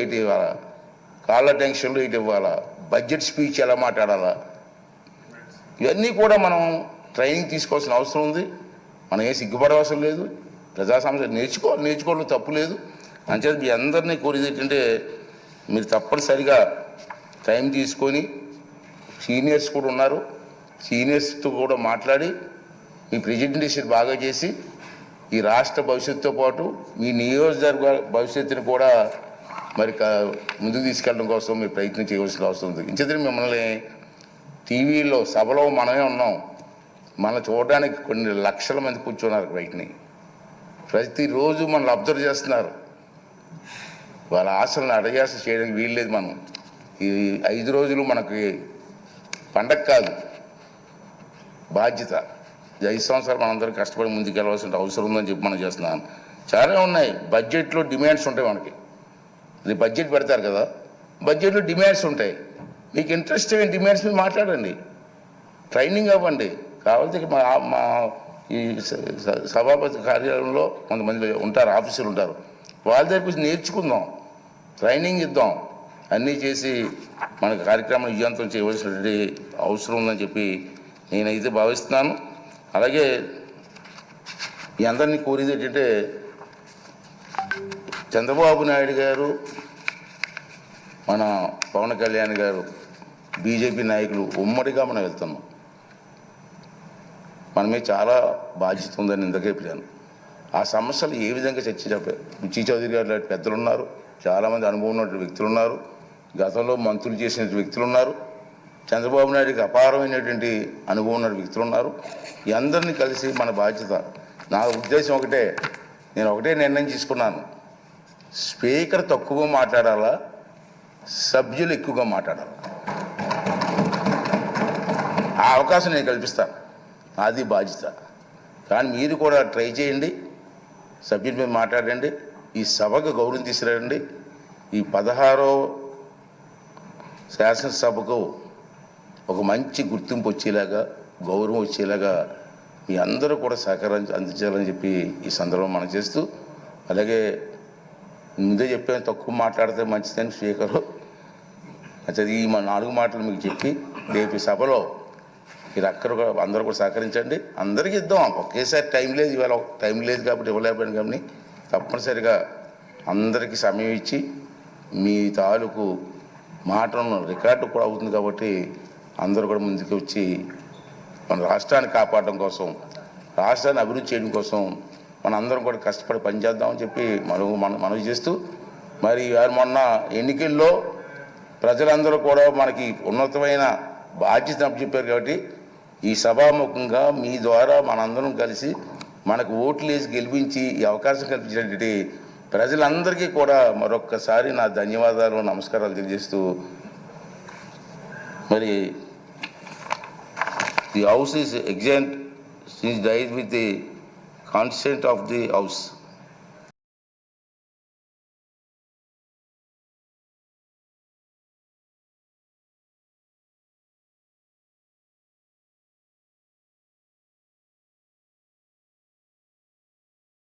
ఏంటి ఇవ్వాలా, కాళ్ళ టెన్షన్లు ఏంటి ఇవ్వాలా, బడ్జెట్ స్పీచ్ ఎలా మాట్లాడాలా, ఇవన్నీ కూడా మనం ట్రైనింగ్ తీసుకోవాల్సిన అవసరం ఉంది. మనం ఏ సిగ్గుపడవసరం లేదు. ప్రజా సమస్యలు నేర్చుకోవడం తప్పు లేదు. అంచేత మీ అందరినీ కోరేది ఏంటంటే మీరు తప్పనిసరిగా టైం తీసుకొని, సీనియర్స్ కూడా ఉన్నారు, సీనియర్స్తో కూడా మాట్లాడి మీ ప్రెజెంటేషన్ బాగా చేసి ఈ రాష్ట్ర భవిష్యత్తుతో పాటు మీ నియోజకవర్గ భవిష్యత్తుని కూడా మరి ముందుకు తీసుకెళ్ళడం కోసం మీరు ప్రయత్నం చేయవలసిన అవసరం ఉంది. ఇంచేత మిమ్మల్ని టీవీలో సభలో మనమే ఉన్నాం, మనం చూడడానికి కొన్ని లక్షల మంది కూర్చున్నారు బయటని. ప్రతిరోజు మనల్ని అబ్జర్వ్ చేస్తున్నారు. వాళ్ళ ఆశలను అడయాస చేయడానికి వీల్లేదు. మనం ఈ 5 రోజులు మనకి పండగ కాదు, బాధ్యత. 5 సంవత్సరాలు మనందరం కష్టపడి ముందుకెళ్ళవలసిన అవసరం ఉందని చెప్పి మనం చేస్తున్నాను. చాలా ఉన్నాయి. బడ్జెట్లో డిమాండ్స్ ఉంటాయి. మనకి బడ్జెట్ పెడతారు కదా, బడ్జెట్లో డిమాండ్స్ ఉంటాయి. మీకు ఇంట్రెస్ట్ అయిన డిమాండ్స్ మీద మాట్లాడండి, ట్రైనింగ్ అవ్వండి. కావాలంటే మా ఈ సభాపతి కార్యాలయంలో కొంతమంది ఉంటారు, ఆఫీసులు ఉంటారు, వాళ్ళ దగ్గర నేర్చుకుందాం, ట్రైనింగ్ ఇద్దాం. అన్నీ చేసి మన కార్యక్రమాన్ని విజయవంతం చేయవలసినటువంటి అవసరం ఉందని చెప్పి నేనైతే భావిస్తున్నాను. అలాగే మీ అందరినీ కోరేది ఏంటంటే చంద్రబాబు నాయుడు గారు, మన పవన్ కళ్యాణ్ గారు, బీజేపీ నాయకులు ఉమ్మడిగా మనం వెళ్తున్నాం. మన మీద చాలా బాధ్యత ఉందని ఇందుకే చెప్పాను. ఆ సమస్యలు ఏ విధంగా చర్చించారు. బుచ్చి చౌదరి గారు లాంటి పెద్దలు ఉన్నారు, చాలామంది అనుభవం ఉన్న వ్యక్తులు ఉన్నారు, గతంలో మంత్రులు చేసిన వ్యక్తులు ఉన్నారు, చంద్రబాబు నాయుడికి అపారమైనటువంటి అనుభవం ఉన్న వ్యక్తులు ఉన్నారు. ఈ అందరినీ కలిసి మన బాధ్యత. నా ఉద్దేశం ఒకటే, నేను ఒకటే నిర్ణయం తీసుకున్నాను. స్పీకర్ తక్కువగా మాట్లాడాలా, సభ్యులు ఎక్కువగా మాట్లాడాలా, ఆ అవకాశం నేను కల్పిస్తాను. అది బాధ్యత. కానీ మీరు కూడా ట్రై చేయండి, సభ్యుల మీద మాట్లాడండి, ఈ సభకు గౌరవం తీసుకురండి. ఈ 16వ శాసనసభకు ఒక మంచి గుర్తింపు వచ్చేలాగా, గౌరవం వచ్చేలాగా మీ అందరూ కూడా సహకారం అందించాలని చెప్పి ఈ సందర్భం మనం చేస్తూ, అలాగే ముందే చెప్పాను తక్కువ మాట్లాడితే మంచిదని స్పీకరు. అది ఈ 4 మాటలు మీకు చెప్పి రేపు సభలో మీరు అందరూ కూడా సహకరించండి. అందరికీ ఇద్దాం. ఒకేసారి టైం లేదు, ఇవాళ టైం లేదు కాబట్టి ఇవ్వలేకపోయాను. కానీ తప్పనిసరిగా అందరికీ సమయం ఇచ్చి మీ తాలూకు మాటలను రికార్డు కూడా అవుతుంది కాబట్టి అందరూ కూడా ముందుకు వచ్చి మన రాష్ట్రాన్ని కాపాడడం కోసం, రాష్ట్రాన్ని అభివృద్ధి చేయడం కోసం మన అందరం కూడా కష్టపడి పనిచేద్దామని చెప్పి మనవి చేస్తూ, మరి మొన్న ఎన్నికల్లో ప్రజలందరూ కూడా మనకి ఉన్నతమైన బాధ్యత అప్పచెప్పారు కాబట్టి ఈ సభాముఖంగా మీ ద్వారా మనందరం కలిసి మనకు ఓట్లు వేసి గెలిపించి ఈ అవకాశం కల్పించినటువంటి ప్రజలందరికీ కూడా మరొక్కసారి నా ధన్యవాదాలు, నమస్కారాలు తెలియజేస్తూ, మరి the house is exempt, she died with the consent of the house.